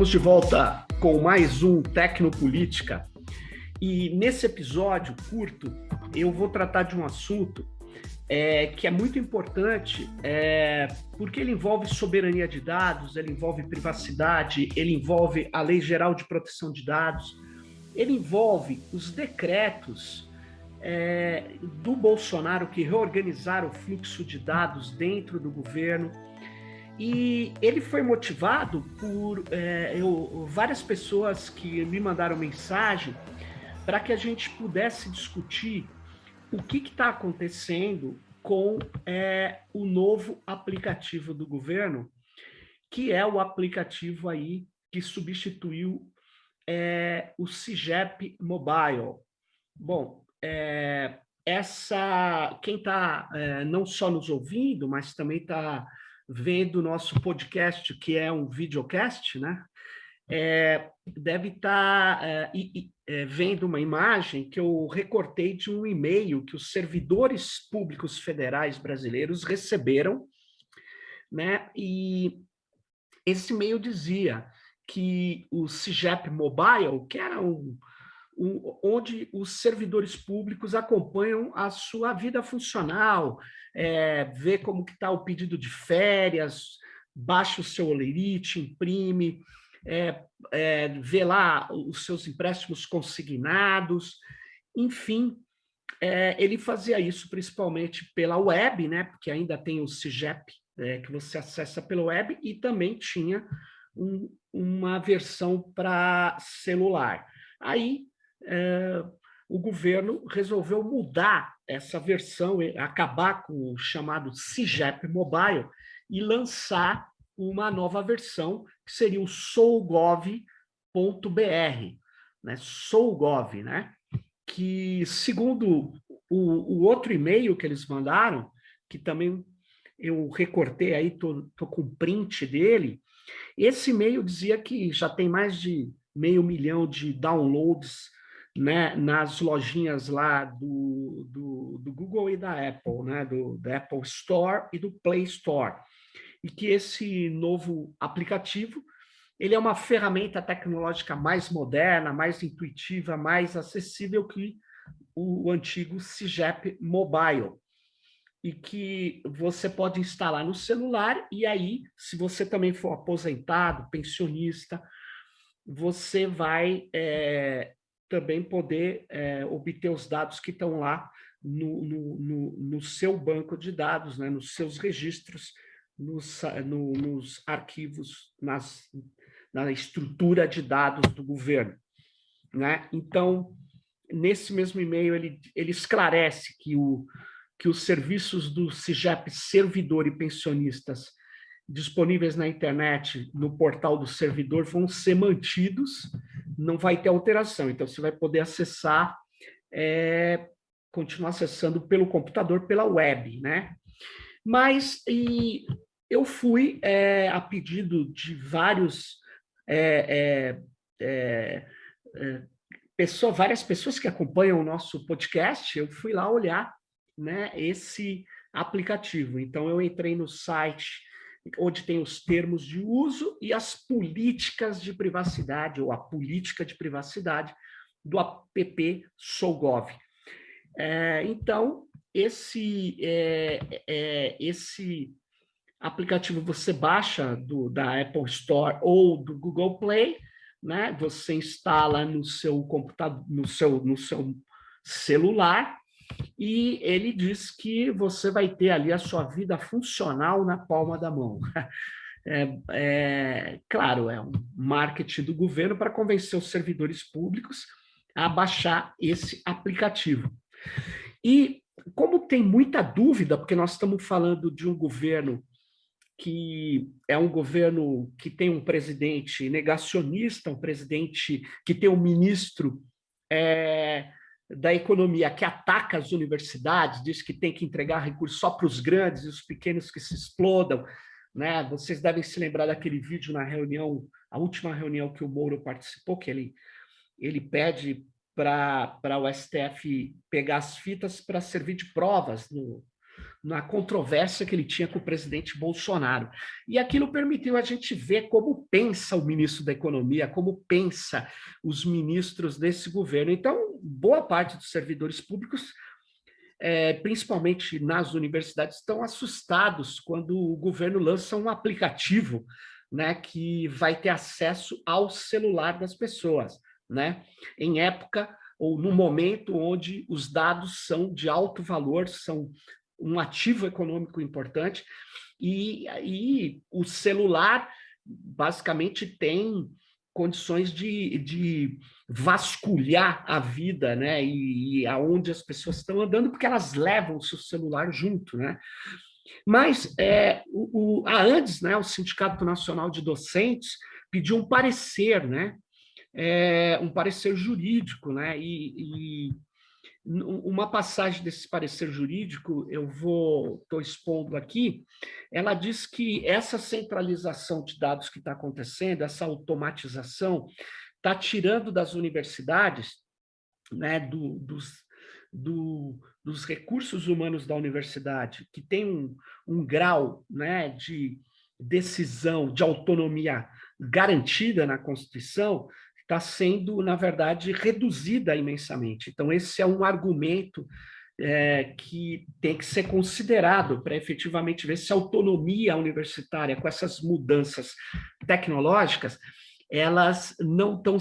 Estamos de volta com mais um Tecnopolítica e nesse episódio curto eu vou tratar de um assunto que é muito importante porque ele envolve soberania de dados, ele envolve privacidade, ele envolve a Lei Geral de Proteção de Dados, ele envolve os decretos do Bolsonaro que reorganizaram o fluxo de dados dentro do governo. E ele foi motivado por várias pessoas que me mandaram mensagem para que a gente pudesse discutir o que está acontecendo com o novo aplicativo do governo, que é o aplicativo aí que substituiu o CIGEP Mobile. Bom, quem está não só nos ouvindo, mas também está vendo o nosso podcast, que é um videocast, né? Deve estar vendo uma imagem que eu recortei de um e-mail que os servidores públicos federais brasileiros receberam, né? E esse e-mail dizia que o CIGEP Mobile, que era onde os servidores públicos acompanham a sua vida funcional, vê como que está o pedido de férias, baixa o seu olerite, imprime, vê lá os seus empréstimos consignados, enfim, ele fazia isso principalmente pela web, né? Porque ainda tem o CIGEP, que você acessa pela web, e também tinha uma versão para celular. Aí o governo resolveu mudar essa versão, acabar com o chamado CIGEP Mobile e lançar uma nova versão, que seria o sougov.br, né? Sougov, né? Que, segundo o outro e-mail que eles mandaram, que também eu recortei aí, estou com print dele, esse e-mail dizia que já tem mais de 500 mil de downloads, né, nas lojinhas lá do Google e da Apple, né, da Apple Store e do Play Store. E que esse novo aplicativo ele é uma ferramenta tecnológica mais moderna, mais intuitiva, mais acessível que o antigo CIGEP Mobile. E que você pode instalar no celular, e aí, se você também for aposentado, pensionista, você vai também poder obter os dados que estão lá no seu banco de dados, né, nos seus registros, nos arquivos, na estrutura de dados do governo, né? Então, nesse mesmo e-mail, ele esclarece que os serviços do CIGEP Servidor e Pensionistas disponíveis na internet, no portal do servidor, vão ser mantidos, não vai ter alteração. Então, você vai poder acessar, continuar acessando pelo computador, pela web, né? Mas eu fui, a pedido de vários várias pessoas que acompanham o nosso podcast, eu fui lá olhar, né, esse aplicativo. Então, eu entrei no site onde tem os termos de uso e as políticas de privacidade, ou a política de privacidade do app Sougov. Então, esse aplicativo você baixa da Apple Store ou do Google Play, né? Você instala no seu computador, no seu celular, e ele diz que você vai ter ali a sua vida funcional na palma da mão. Claro, é um marketing do governo para convencer os servidores públicos a baixar esse aplicativo. E como tem muita dúvida, porque nós estamos falando de um governo que é um governo que tem um presidente negacionista, um presidente que tem um ministro da economia que ataca as universidades, diz que tem que entregar recursos só para os grandes e os pequenos que se explodam, né? Vocês devem se lembrar daquele vídeo na reunião, a última reunião que o Moro participou, que ele pede para o STF pegar as fitas para servir de provas na controvérsia que ele tinha com o presidente Bolsonaro. E aquilo permitiu a gente ver como pensa o ministro da Economia, como pensa os ministros desse governo. Então, boa parte dos servidores públicos, principalmente nas universidades, estão assustados quando o governo lança um aplicativo, né, que vai ter acesso ao celular das pessoas, né, em época ou no momento onde os dados são de alto valor, são um ativo econômico importante, e o celular basicamente tem condições de vasculhar a vida, né? E aonde as pessoas estão andando, porque elas levam o seu celular junto, né? Mas a ANDES, né, o Sindicato Nacional de Docentes, pediu um parecer, né? Um parecer jurídico, né? E uma passagem desse parecer jurídico, estou expondo aqui, ela diz que essa centralização de dados que está acontecendo, essa automatização, está tirando das universidades, né, dos recursos humanos da universidade, que tem um grau, né, de decisão, de autonomia garantida na Constituição, está sendo, na verdade, reduzida imensamente. Então, esse é um argumento que tem que ser considerado para efetivamente ver se a autonomia universitária, com essas mudanças tecnológicas, elas não estão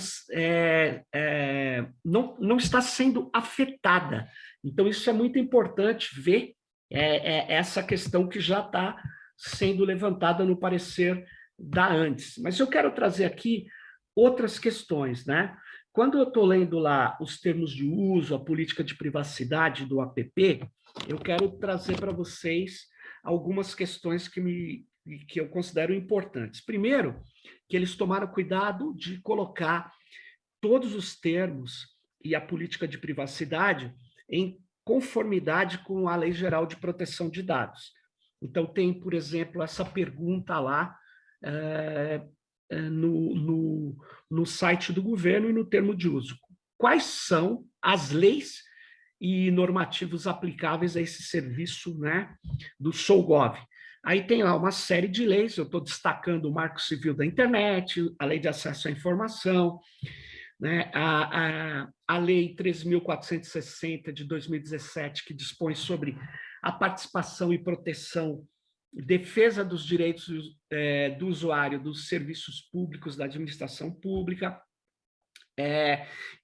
não está sendo afetada. Então, isso é muito importante ver essa questão que já está sendo levantada no parecer da ANDES. Mas eu quero trazer aqui outras questões, né? Quando eu estou lendo lá os termos de uso, a política de privacidade do APP, eu quero trazer para vocês algumas questões que eu considero importantes. Primeiro, que eles tomaram cuidado de colocar todos os termos e a política de privacidade em conformidade com a Lei Geral de Proteção de Dados. Então, tem, por exemplo, essa pergunta lá no site do governo e no termo de uso. Quais são as leis e normativos aplicáveis a esse serviço, né, do SouGov? Aí tem lá uma série de leis, eu estou destacando o Marco Civil da Internet, a Lei de Acesso à Informação, né, a Lei 3.460 de 2017, que dispõe sobre a participação e proteção, defesa dos direitos do usuário dos serviços públicos da administração pública,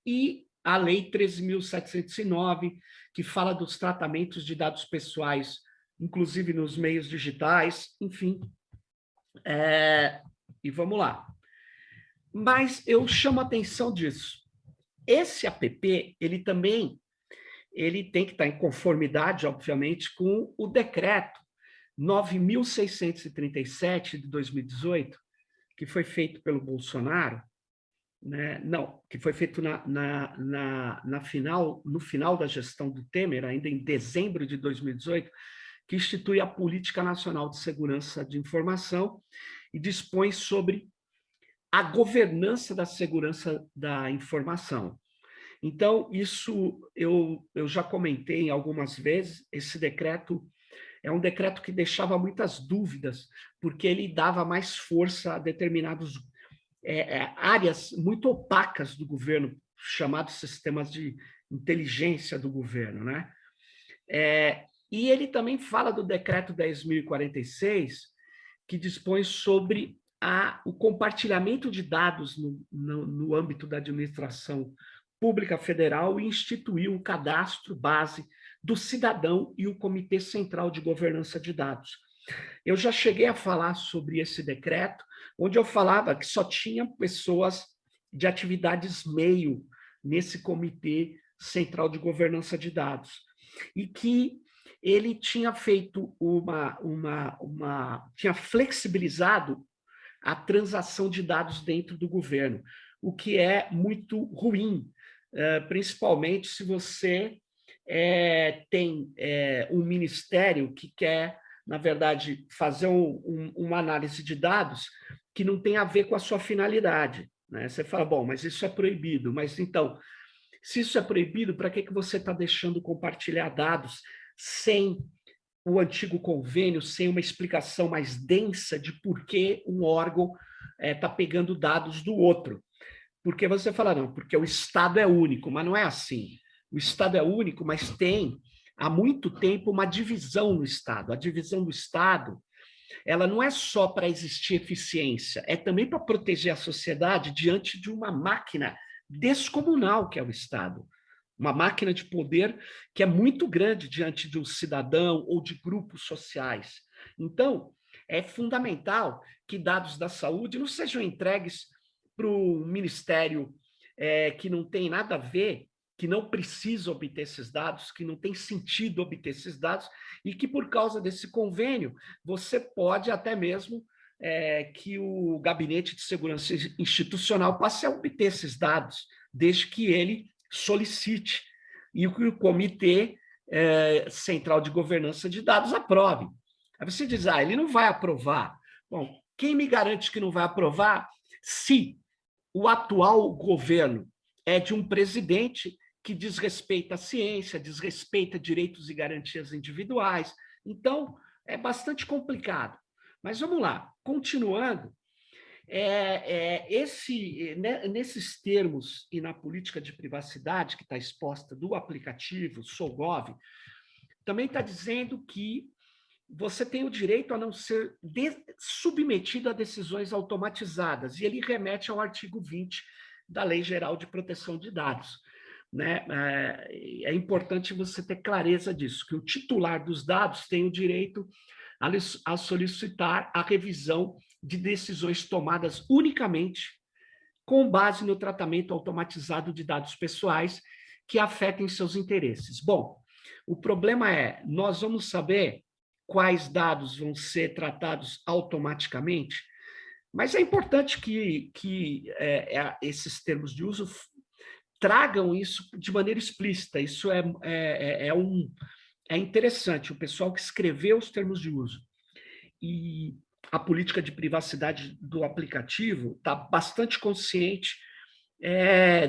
e a Lei 13.709, que fala dos tratamentos de dados pessoais, inclusive nos meios digitais, enfim. E vamos lá. Mas eu chamo a atenção disso. Esse APP, ele tem que estar em conformidade, obviamente, com o decreto 9.637 de 2018, que foi feito pelo Bolsonaro, né? Não, que foi feito no final da gestão do Temer, ainda em dezembro de 2018, que institui a Política Nacional de Segurança de Informação e dispõe sobre a governança da segurança da informação. Então, isso eu já comentei algumas vezes, esse decreto é um decreto que deixava muitas dúvidas, porque ele dava mais força a determinadas áreas muito opacas do governo, chamados sistemas de inteligência do governo, né? E ele também fala do decreto 10.046, que dispõe sobre o compartilhamento de dados no âmbito da administração pública federal e instituiu o cadastro base do cidadão e o Comitê Central de Governança de Dados. Eu já cheguei a falar sobre esse decreto, onde eu falava que só tinha pessoas de atividades meio nesse Comitê Central de Governança de Dados, e que ele tinha feito tinha flexibilizado a transação de dados dentro do governo, o que é muito ruim, principalmente se você tem um ministério que quer, na verdade, fazer uma análise de dados que não tem a ver com a sua finalidade, né? Você fala, bom, mas isso é proibido, mas então, se isso é proibido, para que você está deixando compartilhar dados sem o antigo convênio sem uma explicação mais densa de por que um órgão está pegando dados do outro. Porque você fala, não, porque o Estado é único, mas não é assim. O Estado é único, mas tem, há muito tempo, uma divisão no Estado. A divisão do Estado, ela não é só para existir eficiência, é também para proteger a sociedade diante de uma máquina descomunal que é o Estado. Uma máquina de poder que é muito grande diante de um cidadão ou de grupos sociais. Então, é fundamental que dados da saúde não sejam entregues para o Ministério que não tem nada a ver, que não precisa obter esses dados, que não tem sentido obter esses dados, e que, por causa desse convênio, você pode até mesmo que o Gabinete de Segurança Institucional passe a obter esses dados, desde que ele solicite e o Comitê Central de Governança de Dados aprove. Aí você diz, ele não vai aprovar. Bom, quem me garante que não vai aprovar se o atual governo é de um presidente que desrespeita a ciência, desrespeita direitos e garantias individuais. Então, é bastante complicado. Mas vamos lá, continuando, nesses termos e na política de privacidade que está exposta do aplicativo SouGov, também está dizendo que você tem o direito a não ser submetido a decisões automatizadas, e ele remete ao artigo 20 da Lei Geral de Proteção de Dados. Né? É importante você ter clareza disso, que o titular dos dados tem o direito a solicitar a revisão de decisões tomadas unicamente com base no tratamento automatizado de dados pessoais que afetem seus interesses. Bom, o problema é, nós vamos saber quais dados vão ser tratados automaticamente, mas é importante que esses termos de uso tragam isso de maneira explícita. Isso é interessante. O pessoal que escreveu os termos de uso e a política de privacidade do aplicativo está bastante consciente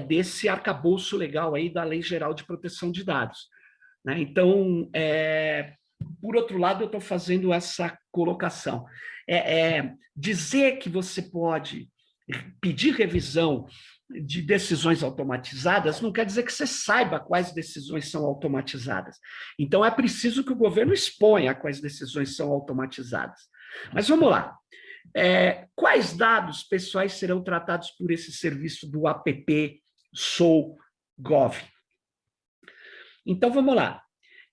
desse arcabouço legal aí da Lei Geral de Proteção de Dados. Né? Então, por outro lado, eu estou fazendo essa colocação. Dizer que você pode pedir revisão de decisões automatizadas não quer dizer que você saiba quais decisões são automatizadas. Então, é preciso que o governo exponha quais decisões são automatizadas. Mas vamos lá. Quais dados pessoais serão tratados por esse serviço do app SouGov? Então, vamos lá.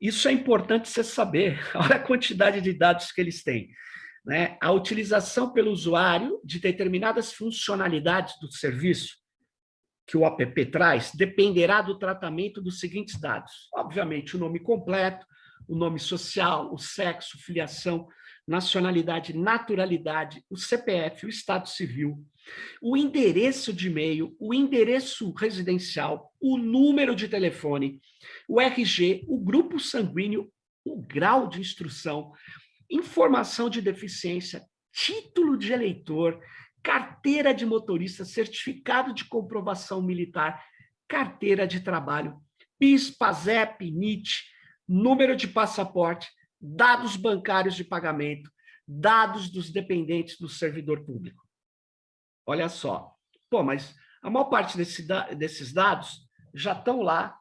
Isso é importante você saber. Olha a quantidade de dados que eles têm. Né? A utilização pelo usuário de determinadas funcionalidades do serviço que o app traz dependerá do tratamento dos seguintes dados. Obviamente, o nome completo, o nome social, o sexo, filiação, nacionalidade, naturalidade, o CPF, o estado civil, o endereço de e-mail, o endereço residencial, o número de telefone, o RG, o grupo sanguíneo, o grau de instrução, informação de deficiência, título de eleitor, carteira de motorista, certificado de comprovação militar, carteira de trabalho, PIS, PASEP, NIT, número de passaporte, dados bancários de pagamento, dados dos dependentes do servidor público. Olha só. Pô, mas a maior parte desses dados já estão lá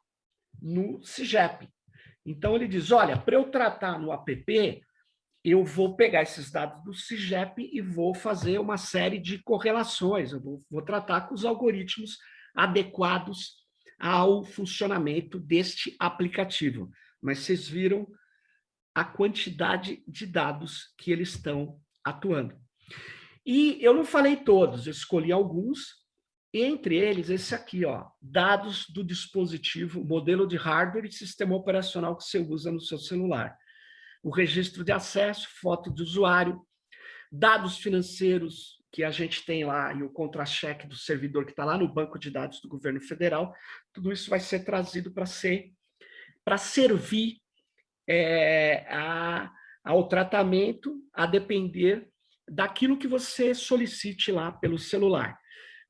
no SIGEP. Então, ele diz, olha, para eu tratar no app, eu vou pegar esses dados do SIGEP e vou fazer uma série de correlações, eu vou tratar com os algoritmos adequados ao funcionamento deste aplicativo. Mas vocês viram a quantidade de dados que eles estão atuando. E eu não falei todos, eu escolhi alguns, entre eles esse aqui, ó, dados do dispositivo, modelo de hardware e sistema operacional que você usa no seu celular. O registro de acesso, foto do usuário, dados financeiros que a gente tem lá e o contra-cheque do servidor que está lá no banco de dados do governo federal, tudo isso vai ser trazido para servir ao tratamento, a depender daquilo que você solicite lá pelo celular.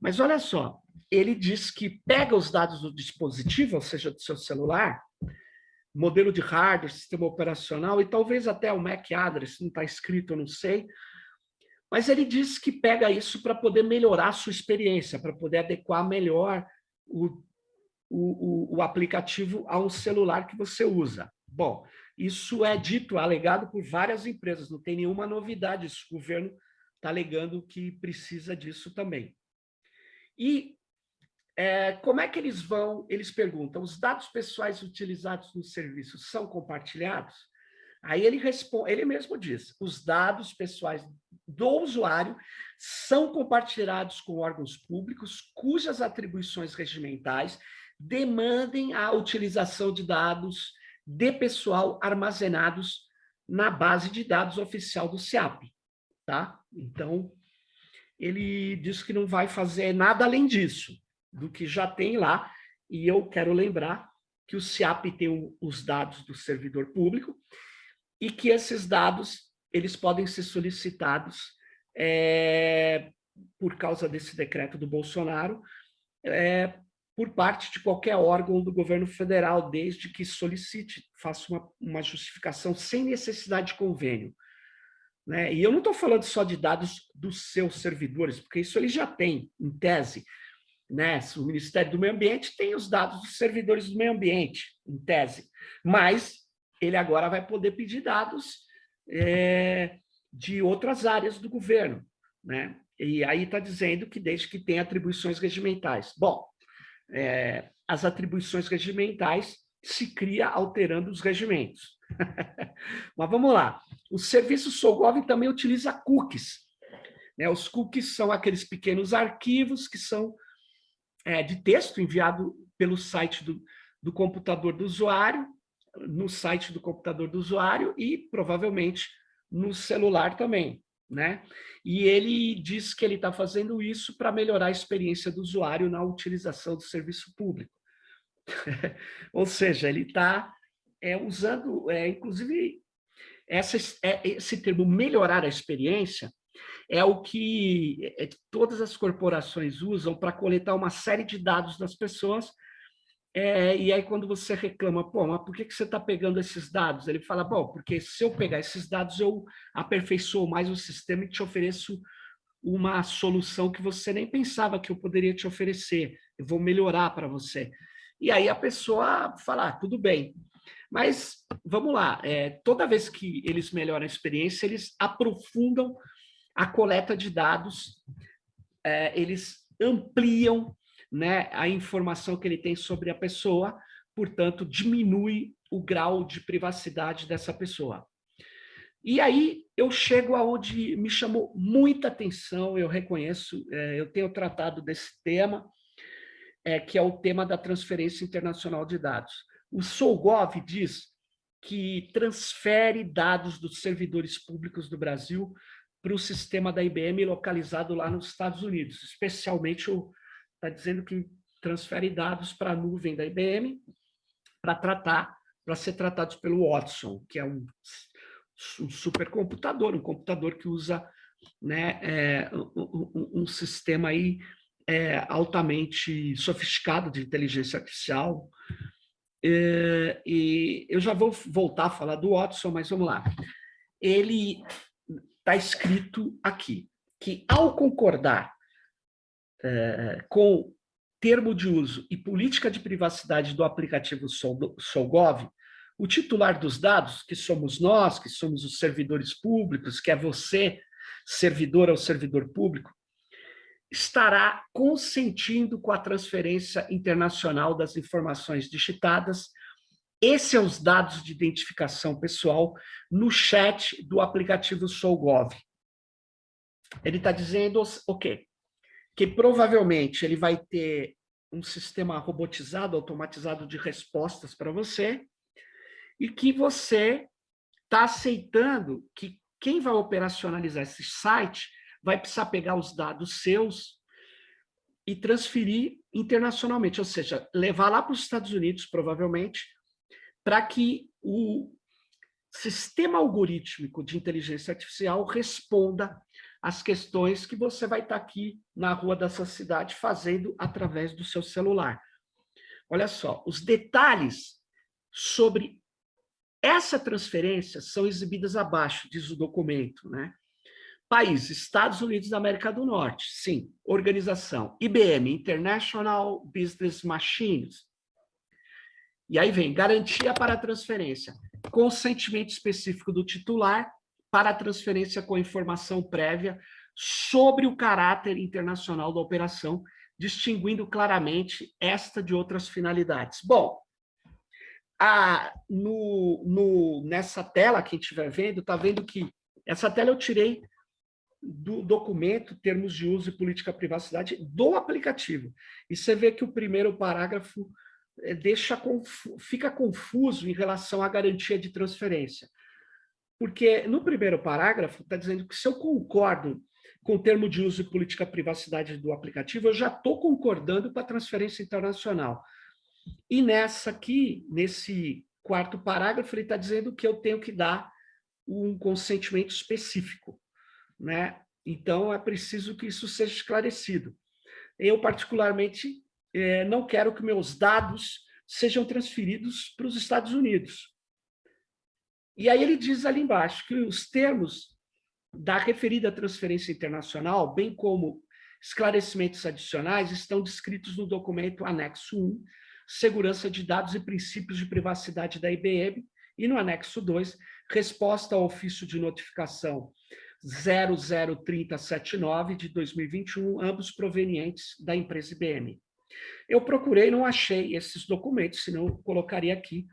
Mas olha só, ele diz que pega os dados do dispositivo, ou seja, do seu celular, modelo de hardware, sistema operacional, e talvez até o MAC address, não está escrito, eu não sei, mas ele diz que pega isso para poder melhorar a sua experiência, para poder adequar melhor o aplicativo a um celular que você usa. Bom, isso é dito, alegado por várias empresas, não tem nenhuma novidade, isso, o governo está alegando que precisa disso também. E como é que eles vão? Eles perguntam, os dados pessoais utilizados no serviço são compartilhados? Aí ele responde, ele mesmo diz, os dados pessoais do usuário são compartilhados com órgãos públicos cujas atribuições regimentais demandem a utilização de dados de pessoal armazenados na base de dados oficial do SEAP, tá? Então, ele diz que não vai fazer nada além disso, do que já tem lá, e eu quero lembrar que o SEAP tem os dados do servidor público e que esses dados eles podem ser solicitados por causa desse decreto do Bolsonaro, por parte de qualquer órgão do governo federal, desde que solicite, faça uma justificação sem necessidade de convênio. Né? E eu não estou falando só de dados dos seus servidores, porque isso ele já tem, em tese. Né? O Ministério do Meio Ambiente tem os dados dos servidores do meio ambiente, em tese. Mas ele agora vai poder pedir dados de outras áreas do governo. Né? E aí está dizendo que desde que tenha atribuições regimentais. Bom, as atribuições regimentais se cria alterando os regimentos. Mas vamos lá. O serviço SOGOV também utiliza cookies. Né? Os cookies são aqueles pequenos arquivos que são de texto enviado pelo site do computador do usuário, no site do computador do usuário e provavelmente no celular também. Né? E ele diz que ele está fazendo isso para melhorar a experiência do usuário na utilização do serviço público. Ou seja, ele está usando, inclusive, esse termo melhorar a experiência é o que todas as corporações usam para coletar uma série de dados das pessoas. E aí, quando você reclama, pô, mas por que você está pegando esses dados? Ele fala, bom, porque se eu pegar esses dados, eu aperfeiçoo mais o sistema e te ofereço uma solução que você nem pensava que eu poderia te oferecer. Eu vou melhorar para você. E aí a pessoa fala, tudo bem. Mas, vamos lá, toda vez que eles melhoram a experiência, eles aprofundam a coleta de dados, eles ampliam, né, a informação que ele tem sobre a pessoa, portanto, diminui o grau de privacidade dessa pessoa. E aí eu chego aonde me chamou muita atenção, eu reconheço, eu tenho tratado desse tema, que é o tema da transferência internacional de dados. O SOGOV diz que transfere dados dos servidores públicos do Brasil para o sistema da IBM localizado lá nos Estados Unidos, especialmente está dizendo que transfere dados para a nuvem da IBM para ser tratados pelo Watson, que é um supercomputador, um computador que usa, né, um sistema aí, altamente sofisticado de inteligência artificial. E eu já vou voltar a falar do Watson, mas vamos lá. Ele está escrito aqui que, ao concordar com termo de uso e política de privacidade do aplicativo SOGOV, o titular dos dados, que somos nós, que somos os servidores públicos, que é você, servidor ao servidor público, estará consentindo com a transferência internacional das informações digitadas. Esses são os dados de identificação pessoal no chat do aplicativo SOGOV. Ele está dizendo o quê? Que provavelmente ele vai ter um sistema robotizado, automatizado de respostas para você, e que você está aceitando que quem vai operacionalizar esse site vai precisar pegar os dados seus e transferir internacionalmente, ou seja, levar lá para os Estados Unidos, provavelmente, para que o sistema algorítmico de inteligência artificial responda às questões que você vai estar aqui na rua da sua cidade fazendo através do seu celular. Olha só, os detalhes sobre Essas transferências são exibidas abaixo, diz o documento, né? País, Estados Unidos da América do Norte, sim. Organização, IBM, International Business Machines. E aí vem, garantia para a transferência, consentimento específico do titular para a transferência com informação prévia sobre o caráter internacional da operação, distinguindo claramente esta de outras finalidades. Bom, nessa tela, quem estiver vendo, está vendo que essa tela eu tirei do documento, termos de uso e política de privacidade do aplicativo. E você vê que o primeiro parágrafo fica confuso em relação à garantia de transferência. Porque no primeiro parágrafo está dizendo que se eu concordo com o termo de uso e política de privacidade do aplicativo, eu já estou concordando com a transferência internacional. E nesse quarto parágrafo, ele está dizendo que eu tenho que dar um consentimento específico, né? Então, é preciso que isso seja esclarecido. Eu, particularmente, não quero que meus dados sejam transferidos para os Estados Unidos. E aí ele diz ali embaixo que os termos da referida transferência internacional, bem como esclarecimentos adicionais, estão descritos no documento anexo 1, Segurança de Dados e Princípios de Privacidade da IBM, e no anexo 2, Resposta ao Ofício de Notificação 003079 de 2021, ambos provenientes da empresa IBM. Eu procurei, não achei esses documentos, senão eu colocaria aqui.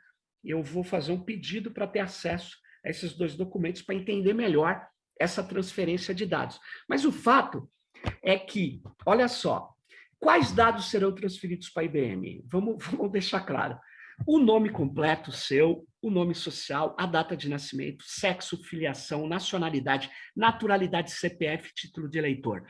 Eu vou fazer um pedido para ter acesso a esses dois documentos para entender melhor essa transferência de dados. Mas o fato é que, olha só, quais dados serão transferidos para a IBM? Vamos deixar claro. O nome completo seu, o nome social, a data de nascimento, sexo, filiação, nacionalidade, naturalidade, CPF, título de eleitor,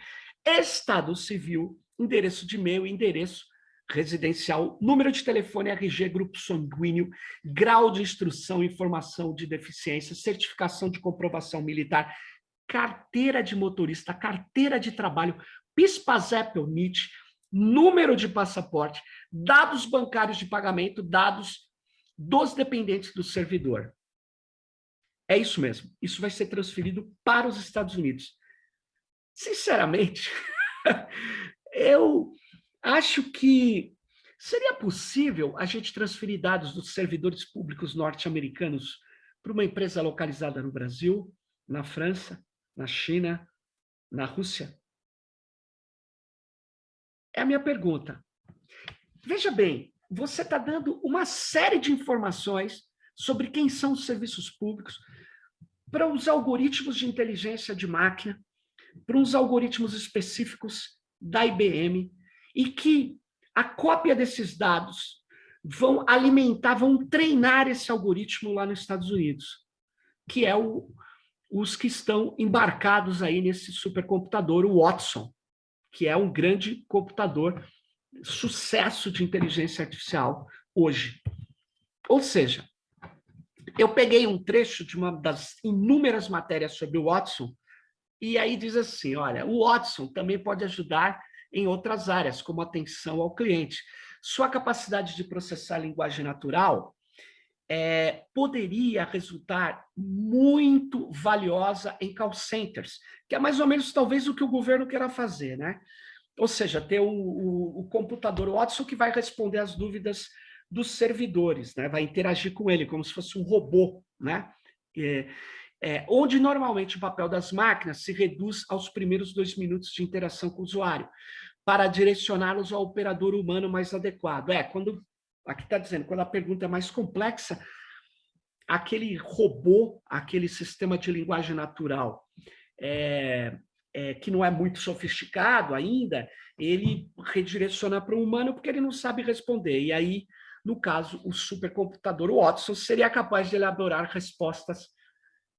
estado civil, endereço de e-mail, endereço residencial, número de telefone, RG, grupo sanguíneo, grau de instrução, informação de deficiência, certificação de comprovação militar, carteira de motorista, carteira de trabalho, PIS/PASEP ou NIT, número de passaporte, dados bancários de pagamento, dados dos dependentes do servidor. É isso mesmo. Isso vai ser transferido para os Estados Unidos. Sinceramente, eu acho que seria possível a gente transferir dados dos servidores públicos norte-americanos para uma empresa localizada no Brasil, na França, na China, na Rússia? É a minha pergunta. Veja bem, você está dando uma série de informações sobre quem são os serviços públicos para os algoritmos de inteligência de máquina, para uns algoritmos específicos da IBM, e que a cópia desses dados vão alimentar, vão treinar esse algoritmo lá nos Estados Unidos, que é os que estão embarcados aí nesse supercomputador, o Watson, que é um grande computador, sucesso de inteligência artificial hoje. Ou seja, eu peguei um trecho de uma das inúmeras matérias sobre o Watson, e aí diz assim, olha, o Watson também pode ajudar em outras áreas, como atenção ao cliente. Sua capacidade de processar linguagem natural poderia resultar muito valiosa em call centers, que é mais ou menos talvez o que o governo queira fazer, né? Ou seja, ter o computador Watson que vai responder às dúvidas dos servidores, né? Vai interagir com ele como se fosse um robô, né? Onde normalmente o papel das máquinas se reduz aos primeiros 2 minutos de interação com o usuário, para direcioná-los ao operador humano mais adequado. Aqui está dizendo, quando a pergunta é mais complexa, aquele robô, aquele sistema de linguagem natural, que não é muito sofisticado ainda, ele redireciona para o humano porque ele não sabe responder. E aí, no caso, o supercomputador Watson seria capaz de elaborar respostas,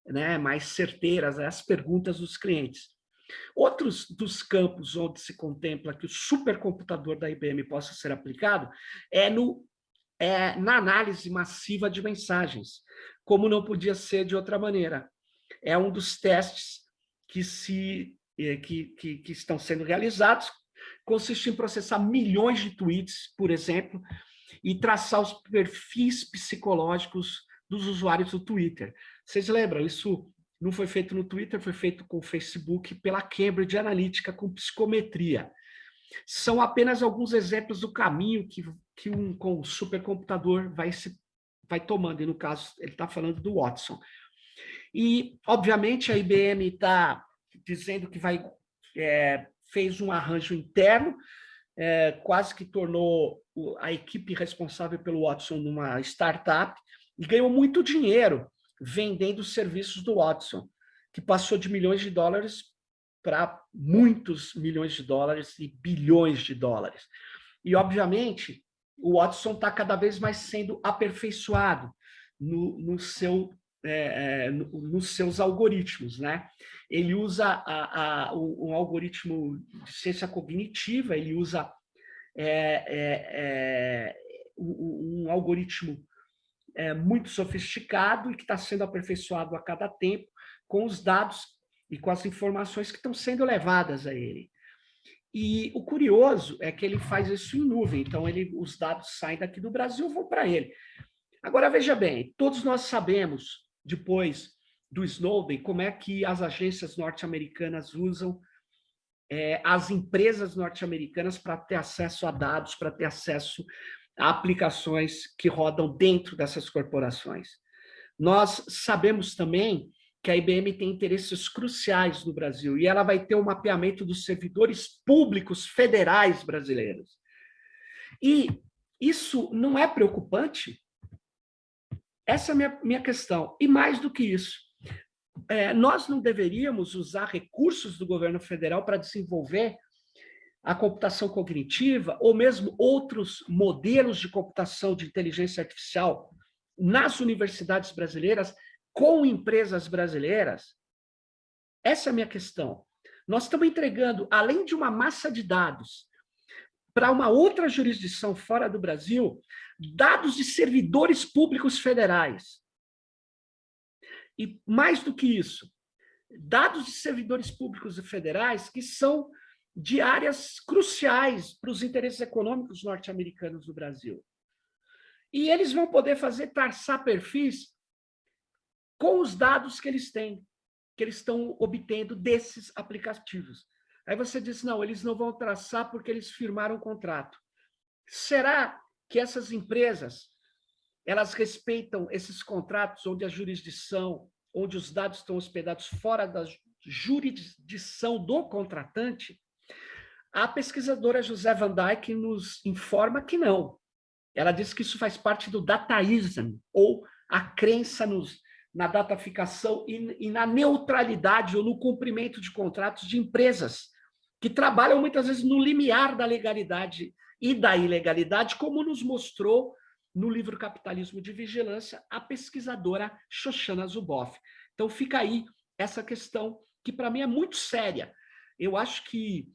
né, mais certeiras às perguntas dos clientes. Outros dos campos onde se contempla que o supercomputador da IBM possa ser aplicado na análise massiva de mensagens, como não podia ser de outra maneira. É um dos testes que estão sendo realizados, consiste em processar milhões de tweets, por exemplo, e traçar os perfis psicológicos dos usuários do Twitter. Vocês lembram? Isso não foi feito no Twitter, foi feito com o Facebook pela Cambridge Analytica com psicometria. São apenas alguns exemplos do caminho que com o supercomputador vai tomando, e no caso ele está falando do Watson. E, obviamente, a IBM está dizendo que fez um arranjo interno, quase que tornou a equipe responsável pelo Watson numa startup e ganhou muito dinheiro vendendo os serviços do Watson, que passou de milhões de dólares para muitos milhões de dólares e bilhões de dólares. E, obviamente, o Watson está cada vez mais sendo aperfeiçoado nos seus algoritmos, né? Ele usa um algoritmo de ciência cognitiva, ele usa um algoritmo muito sofisticado e que está sendo aperfeiçoado a cada tempo com os dados e com as informações que estão sendo levadas a ele. E o curioso é que ele faz isso em nuvem, então os dados saem daqui do Brasil e vão para ele. Agora, veja bem, todos nós sabemos, depois do Snowden, como é que as agências norte-americanas usam as empresas norte-americanas para ter acesso a dados, para ter acesso a aplicações que rodam dentro dessas corporações. Nós sabemos também que a IBM tem interesses cruciais no Brasil e ela vai ter um mapeamento dos servidores públicos federais brasileiros. E isso não é preocupante? Essa é a minha questão. E mais do que isso, nós não deveríamos usar recursos do governo federal para desenvolver a computação cognitiva ou mesmo outros modelos de computação de inteligência artificial nas universidades brasileiras com empresas brasileiras? Essa é a minha questão. Nós estamos entregando, além de uma massa de dados, para uma outra jurisdição fora do Brasil, dados de servidores públicos federais. E mais do que isso, dados de servidores públicos federais que são de áreas cruciais para os interesses econômicos norte-americanos no Brasil. E eles vão poder traçar perfis com os dados que eles têm, que eles estão obtendo desses aplicativos. Aí você diz, não, eles não vão traçar porque eles firmaram um contrato. Será que essas empresas, elas respeitam esses contratos onde a jurisdição, onde os dados estão hospedados fora da jurisdição do contratante? A pesquisadora José Van Dijk nos informa que não. Ela diz que isso faz parte do dataísmo, ou a crença na dataficação e na neutralidade ou no cumprimento de contratos de empresas que trabalham muitas vezes no limiar da legalidade e da ilegalidade, como nos mostrou no livro Capitalismo de Vigilância a pesquisadora Shoshana Zuboff. Então fica aí essa questão que para mim é muito séria. Eu acho que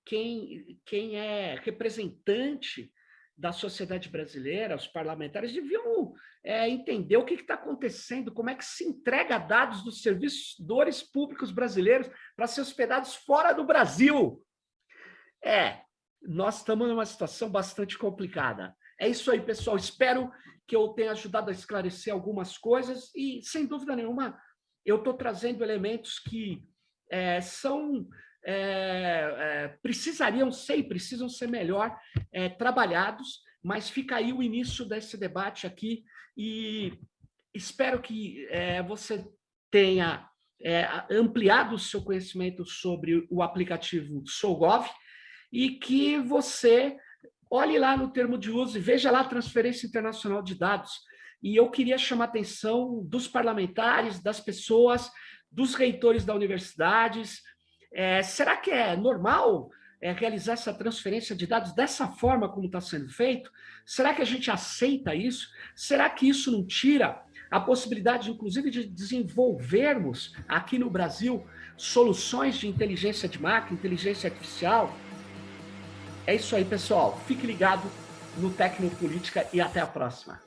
quem é representante da sociedade brasileira, os parlamentares, deviam entender o que está acontecendo, como é que se entrega dados dos servidores públicos brasileiros para ser hospedados fora do Brasil. Nós estamos numa situação bastante complicada. É isso aí, pessoal. Espero que eu tenha ajudado a esclarecer algumas coisas e, sem dúvida nenhuma, eu estou trazendo elementos que precisam ser melhor trabalhados, mas fica aí o início desse debate aqui e espero que você tenha ampliado o seu conhecimento sobre o aplicativo SouGov e que você olhe lá no termo de uso e veja lá a transferência internacional de dados. E eu queria chamar a atenção dos parlamentares, das pessoas, dos reitores das universidades. Será que é normal realizar essa transferência de dados dessa forma como está sendo feito? Será que a gente aceita isso? Será que isso não tira a possibilidade, inclusive, de desenvolvermos aqui no Brasil soluções de inteligência de máquina, inteligência artificial? É isso aí, pessoal. Fique ligado no Tecnopolítica e até a próxima.